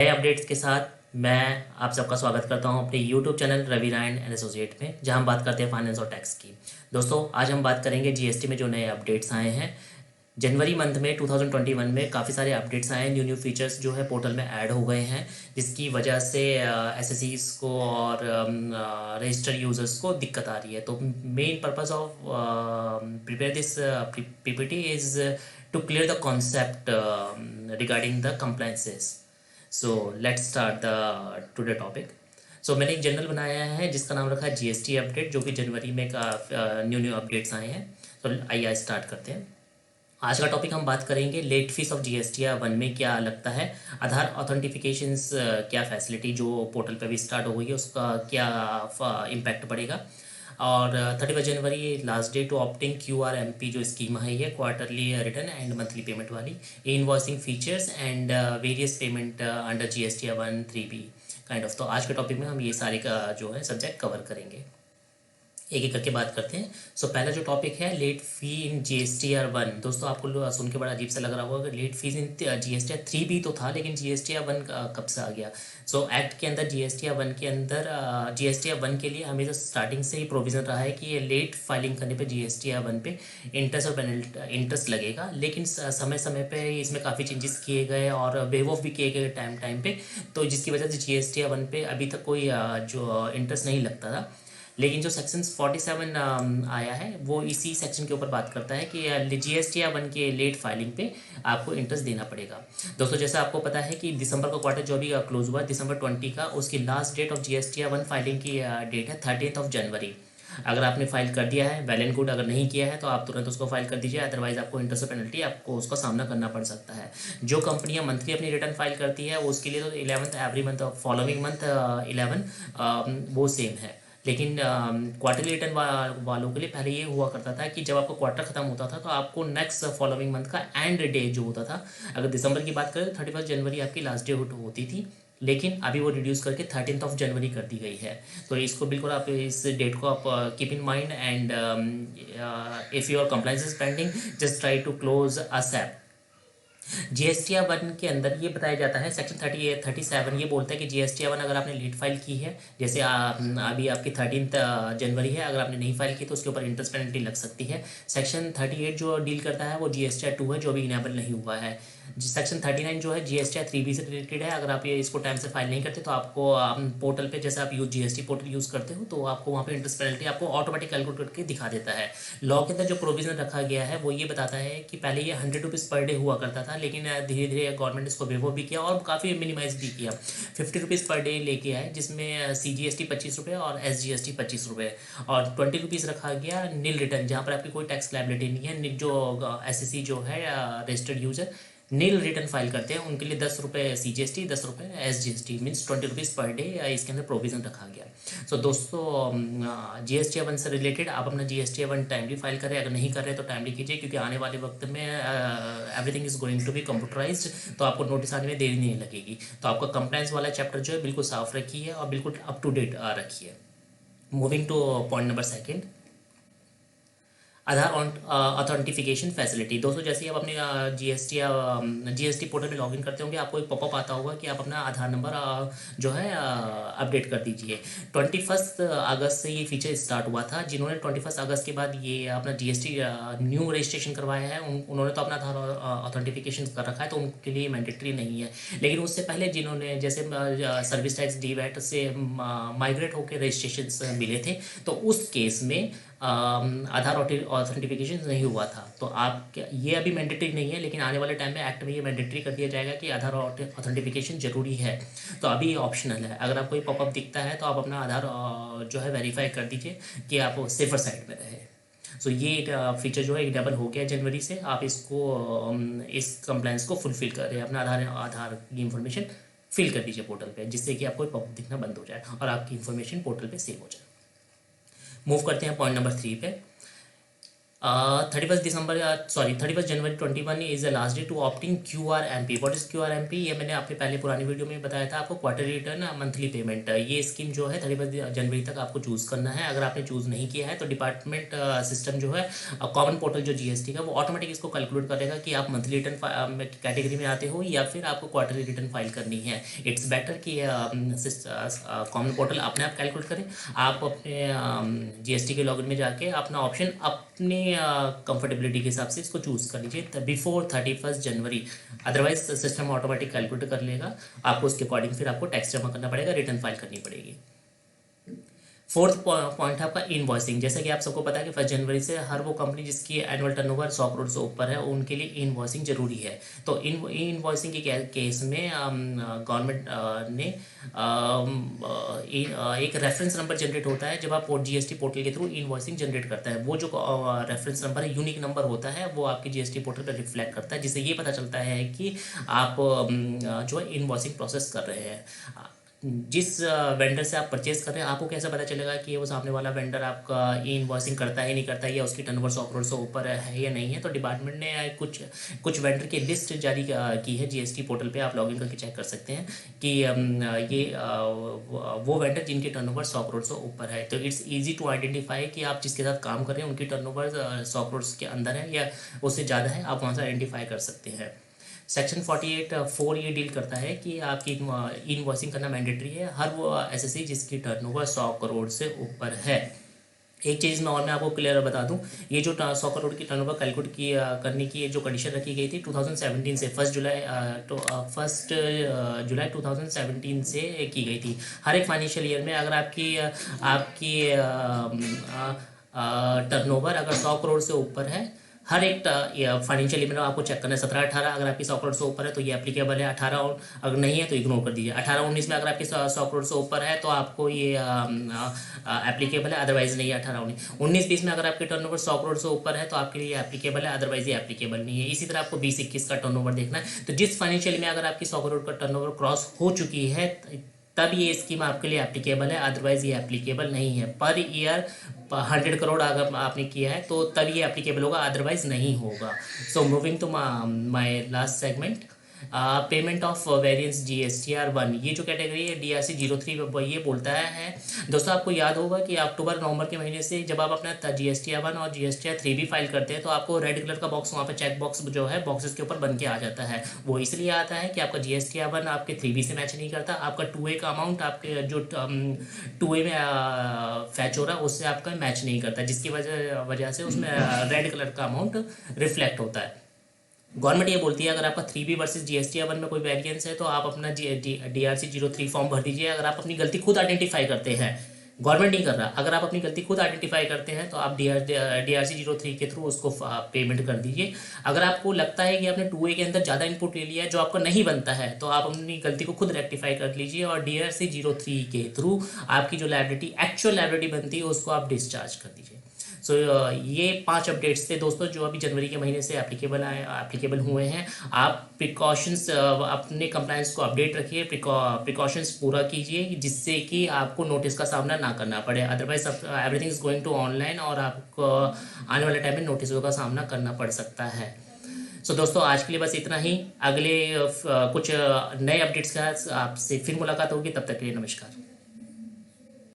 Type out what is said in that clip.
नए अपडेट्स के साथ मैं आप सबका स्वागत करता हूं अपने YouTube channel Ravi Narayan and associate में, जहां हम बात करते हैं फाइनेंस और टैक्स की। दोस्तों, आज हम बात करेंगे जीएसटी में जो नए अपडेट्स आए हैं। जनवरी मंथ में 2021 में काफ़ी सारे अपडेट्स आए हैं, न्यू प्फीचर्स जो है पोर्टल में ऐड हो गए हैं, जिसकी वजह से एसएससीज को और रजिस्टर्ड यूजर्स को दिक्कत आ रही है। तो main purpose of prepare this PPT is to clear the concept regarding the compliances. So let's start the today topic. So मैंने एक जनरल बनाया है जिसका नाम रखा है जीएसटी अपडेट, जो कि जनवरी में का न्यू अपडेट्स आए हैं। तो आइए स्टार्ट करते हैं। आज का टॉपिक हम बात करेंगे late fees of GST one में क्या लगता है, आधार ऑथेंटिफिकेशंस क्या फैसिलिटी जो पोर्टल पे भी स्टार्ट हो गई है उसका क्या इम्पैक्ट पड़ेगा, और 31 जनवरी last day to opting QRMP जो स्कीम है, ये quarterly return and monthly payment वाली invoicing features and various payment under GST 1 3B kind of. तो आज के टॉपिक में हम ये सारे का जो है सब्जेक्ट कवर करेंगे, एक एक करके बात करते हैं। सो पहला जो टॉपिक है लेट फी इन जीएसटीआर 1। दोस्तों, आपको सुन के बड़ा अजीब सा लग रहा होगा कि late fees in GSTR 3B तो था, लेकिन जीएसटीआर 1 कब से आ गया। सो एक्ट के अंदर जीएसटीआर 1 के अंदर जीएसटीआर 1 के लिए हमेशा स्टार्टिंग से ही प्रोविजन रहा है कि ये लेट फाइलिंग करने पे जीएसटीआर 1 पे इंटरेस्ट और पेनल्टी इंटरेस्ट लगेगा, लेकिन समय समय पे इसमें काफ़ी चेंजेस किए गए और वेव ऑफ भी किए गए टाइम टाइम पे, तो जिसकी वजह से जीएसटीआर 1 पे अभी तक कोई जो इंटरेस्ट नहीं लगता था। लेकिन जो सेक्शन 47 आया है वो इसी सेक्शन के ऊपर बात करता है कि जीएसटीआर 1 के लेट फाइलिंग पे आपको इंटरेस्ट देना पड़ेगा। दोस्तों, जैसा आपको पता है कि दिसंबर का क्वार्टर जो भी क्लोज हुआ दिसंबर 20 का, उसकी last date of GSTR 1 filing की डेट है 30 जनवरी। अगर आपने फाइल कर दिया है वेल एंड गुड, अगर नहीं किया है तो आप तुरंत उसको फाइल कर दीजिए, अदरवाइज आपको इंटरेस्ट पेनल्टी आपको उसका सामना करना पड़ सकता है। जो कंपनियां मंथली अपनी रिटर्न फाइल करती है उसके लिए तो 11th every month, following month 11 वो सेम है। लेकिन क्वार्टरली रिटर्न वालों के लिए पहले ये हुआ करता था कि जब आपका क्वार्टर खत्म होता था तो आपको नेक्स्ट फॉलोइंग मंथ का एंड डे जो होता था, अगर दिसंबर की बात करें तो 31 जनवरी आपकी लास्ट डे होती थी, लेकिन अभी वो रिड्यूस करके 13 जनवरी कर दी गई है। तो इसको बिल्कुल आप इस डेट को आप keep in mind, and if your compliance is pending just try to close ASAP. GSTR 1 के अंदर ये बताया जाता है, सेक्शन 37 ये बोलता है कि जीएसटीआर 1 अगर आपने लेट फाइल की है, जैसे अभी आपकी 13 जनवरी है, अगर आपने नहीं फाइल की तो उसके ऊपर इंटरेस्ट पेनल्टी लग सकती है। सेक्शन 38 जो डील करता है वो जीएसटीआर 2 है, जो अभी इनेबल नहीं हुआ है। सेक्शन 39 जो है जीएसटीआर 3B से रिलेटेड है। अगर आप ये इसको टाइम से फाइल नहीं करते तो आपको पोर्टल पे, जैसे आप जीएसटी पोर्टल यूज़ करते हो, तो आपको वहाँ पे इंटरेस्ट पेनल्टी आपको ऑटोमेटिक कैलकुलेट करके दिखा देता है। लॉ के अंदर जो प्रोविजन रखा गया है वो ये बताता है कि पहले ये 100 रुपीज़ पर डे हुआ करता था, लेकिन धीरे धीरे गवर्नमेंट इसको वेव भी किया और काफ़ी मिनिमाइज भी किया, 50 रुपीज़ पर डे लेके आए, जिसमें CGST 25 रुपये और SGST 25 रुपये, और 20 रुपीज़ रखा गया नील रिटर्न, जहाँ पर आपकी कोई टैक्स लाइबिलिटी नहीं है। जो एसएससी जो है रजिस्टर्ड यूजर नील रिटर्न फाइल करते हैं उनके लिए 10 रुपये CGST, 10 रुपये SGST, means 20 rupees per day इसके अंदर प्रोविज़न रखा गया। सो दोस्तों, जीएसटी 1 से रिलेटेड आप अपना जीएसटी 1 टाइमली फाइल करें, अगर नहीं कर रहे तो टाइमली कीजिए, क्योंकि आने वाले वक्त में everything is going to be computerised, तो आपको नोटिस आने में देरी नहीं लगेगी। तो आपका कंप्लाइंस वाला चैप्टर जो है बिल्कुल साफ रखिए और बिल्कुल अप टू डेट रखिए। Moving to point number second, Aadhaar authentification facility. दोस्तों, जैसे ही आप अपने जीएसटी पोर्टल में लॉगिन करते होंगे, आपको एक पॉपअप आता होगा कि आप अपना आधार नंबर जो है अपडेट कर दीजिए। 21 अगस्त से ये फीचर स्टार्ट हुआ था। जिन्होंने 21 अगस्त के बाद ये अपना जीएसटी न्यू रजिस्ट्रेशन करवाया है उन्होंने तो अपना आधार ऑथेंटिफिकेशन कर रखा है, तो उनके लिए मैंडेटरी नहीं है। लेकिन उससे पहले जिन्होंने जैसे सर्विस टैक्स DVAT से माइग्रेट होकर रजिस्ट्रेशन मिले थे, तो उस केस में आधार ऑथेंटिफिकेशन नहीं हुआ था। तो आप ये अभी मैंडेटरी नहीं है, लेकिन आने वाले टाइम में एक्ट में ये मैंडेटरी कर दिया जाएगा कि आधार ऑथेंटिफिकेशन जरूरी है। तो अभी ऑप्शनल है। अगर आपको पॉपअप दिखता है तो आप अपना आधार जो है वेरीफाई कर दीजिए कि आप सेफर साइड में रहे। सो ये फीचर जो है एक डबल हो गया जनवरी से। आप इसको इस कंप्लाइंस को फुलफिल करें, अपना आधार की इन्फॉर्मेशन फिल कर दीजिए पोर्टल पे, जिससे कि आपको पॉपअप दिखना बंद हो जाए और आपकी इन्फॉर्मेशन पोर्टल पे सेव हो जाए। मूव करते हैं पॉइंट नंबर 3 पे। Thirty first January 21 is the last day to opting QRMP। What is QRMP? ये मैंने अपने पहले पुरानी वीडियो में बताया था आपको, क्वार्टरली रिटर्न मंथली पेमेंट। ये स्कीम जो है 31 जनवरी तक आपको चूज़ करना है। अगर आपने चूज़ नहीं किया है तो डिपार्टमेंट सिस्टम जो है कॉमन पोर्टल जो GST का, वो ऑटोमेटिक इसको कैलकुलेट करेगा कि आप मंथली रिटर्न कैटेगरी में आते हो या फिर आपको क्वार्टरली रिटर्न फाइल करनी है। इट्स बेटर कि कॉमन पोर्टल अपने आप कैलकुलेट करें। आप अपने GST के लॉगिन में जाके अपना ऑप्शन अपने कंफर्टेबिलिटी के हिसाब से इसको चूज़ कर लीजिए बिफोर 31 जनवरी। अदरवाइज सिस्टम ऑटोमेटिक कैलकुलेट कर लेगा, आपको उसके अकॉर्डिंग फिर आपको टैक्स जमा करना पड़ेगा, रिटर्न फाइल करनी पड़ेगी। फोर्थ पॉइंट है आपका इनवॉइसिंग। जैसे कि आप सबको पता है कि 1 जनवरी से हर वो कंपनी जिसकी एनुअल टर्नओवर 100 करोड़ से ऊपर है उनके लिए इनवॉइसिंग जरूरी है। तो इनवॉइसिंग के केस में गवर्नमेंट ने एक रेफरेंस नंबर जनरेट होता है जब आप GST पोर्टल के थ्रू इनवॉइसिंग जनरेट करता है। वो जो रेफरेंस नंबर है, यूनिक नंबर होता है, वो आपके GST पोर्टल पर रिफ्लेक्ट करता है, जिससे ये पता चलता है कि आप जो है इनवॉइसिंग प्रोसेस कर रहे हैं। जिस वेंडर से आप परचेज कर रहे हैं आपको कैसे पता चलेगा कि वो सामने वाला वेंडर आपका इनवॉइसिंग करता है नहीं करता है, या उसकी टर्नओवर 100 करोड़ से ऊपर है या नहीं है? तो डिपार्टमेंट ने कुछ वेंडर की लिस्ट जारी की है GST पोर्टल पे, आप लॉगिन करके चेक कर सकते हैं कि ये वो वेंडर जिनकी टर्नओवर 100 करोड़ से ऊपर है। तो इट्स ईजी टू आइडेंटिफाई कि आप जिसके साथ काम कर रहे हैं उनकी टर्नओवर 100 करोड़ के अंदर है या उससे ज़्यादा है, आप वहाँ से आइडेंटिफाई कर सकते हैं। सेक्शन 48(4) ये डील करता है कि आपकी इनवॉइसिंग करना मैंडेटरी है हर वो SSC जिसकी टर्नओवर 100 करोड़ से ऊपर है। एक चीज़ मैं आपको क्लियर बता दूं, ये जो 100 करोड़ की टर्नओवर कैलकुलेट करने की जो कंडीशन रखी गई थी 2017 से 1 जुलाई 2017 से की गई थी। हर एक फाइनेंशियल ईयर में अगर आपकी टर्नओवर अगर 100 करोड़ से ऊपर है, हर एक फाइनेंशियल ईयर में आपको चेक करना है। 17-18 अगर आपकी 100 करोड़ से ऊपर है तो ये एप्लीकेबल है, 18 अगर नहीं है तो इग्नोर कर दीजिए। 18-19 में अगर आपकी 100 करोड़ से ऊपर है तो आपको ये एप्लीकेबल है, अदरवाइज नहीं है। 18-19 19-20 में अगर आपकी टर्नओवर 100 करोड़ से ऊपर है तो आपके लिए एप्लीकेबल है, अदरवाइज ये एप्लीकेबल नहीं है। इसी तरह आपको 20-21 का टर्नओवर देखना है। तो जिस फाइनेंशियल में अगर आपकी 100 करोड़ का टर्नओवर क्रॉस हो चुकी है तब ये स्कीम आपके लिए एप्लीकेबल है, अदरवाइज ये एप्लीकेबल नहीं है। पर ईयर 100 करोड़ अगर आपने किया है तो तब ये एप्लीकेबल होगा, अदरवाइज नहीं होगा। So moving to my last segment, payment of variance GSTR1। ये जो कैटेगरी है DRC 03 ये बोलता है दोस्तों, आपको याद होगा कि अक्टूबर नवंबर के महीने से जब आप अपना GSTR1 और GSTR3 भी फाइल करते हैं तो आपको रेड कलर का बॉक्स वहाँ पर चेक बॉक्स जो है बॉक्सेस के ऊपर बन के आ जाता है। वो इसलिए आता है कि आपका GSTR1 आपके 3B से मैच नहीं करता, आपका 2A का अमाउंट आपके जो 2A में फैच हो रहा है उससे आपका मैच नहीं करता, जिसकी वजह से उसमें रेड कलर का अमाउंट रिफ्लेक्ट होता है। गवर्नमेंट ये बोलती है अगर आपका 3B वर्सेस GSTR1 में कोई वेरिएंस है तो आप अपना DRC 03 फॉर्म भर दीजिए। अगर आप अपनी गलती खुद आइडेंटिफाई करते हैं, गवर्नमेंट नहीं कर रहा, अगर आप अपनी गलती खुद आइडेंटिफाई करते हैं तो आप DRC 03 के थ्रू उसको पेमेंट कर दीजिए। अगर आपको लगता है कि आपने 2A के अंदर ज़्यादा इनपुट ले लिया है जो आपका नहीं बनता है तो आप अपनी गलती को खुद रेक्टिफाई कर लीजिए और DRC 03 के थ्रू आपकी जो लायबिलिटी एक्चुअल लायबिलिटी बनती है उसको आप डिस्चार्ज कर दीजिए। सो ये 5 अपडेट्स थे दोस्तों जो अभी जनवरी के महीने से एप्लीकेबल हुए हैं। आप प्रिकॉशंस अपने कंप्लायंस को अपडेट रखिए, प्रिकॉशंस पूरा कीजिए जिससे कि आपको नोटिस का सामना ना करना पड़े, otherwise everything is going to online और आपको आने वाले टाइम में नोटिसों का सामना करना पड़ सकता है। सो दोस्तों आज के लिए बस इतना ही। अगले कुछ नए अपडेट्स के साथ आपसे फिर मुलाकात होगी, तब तक के लिए नमस्कार।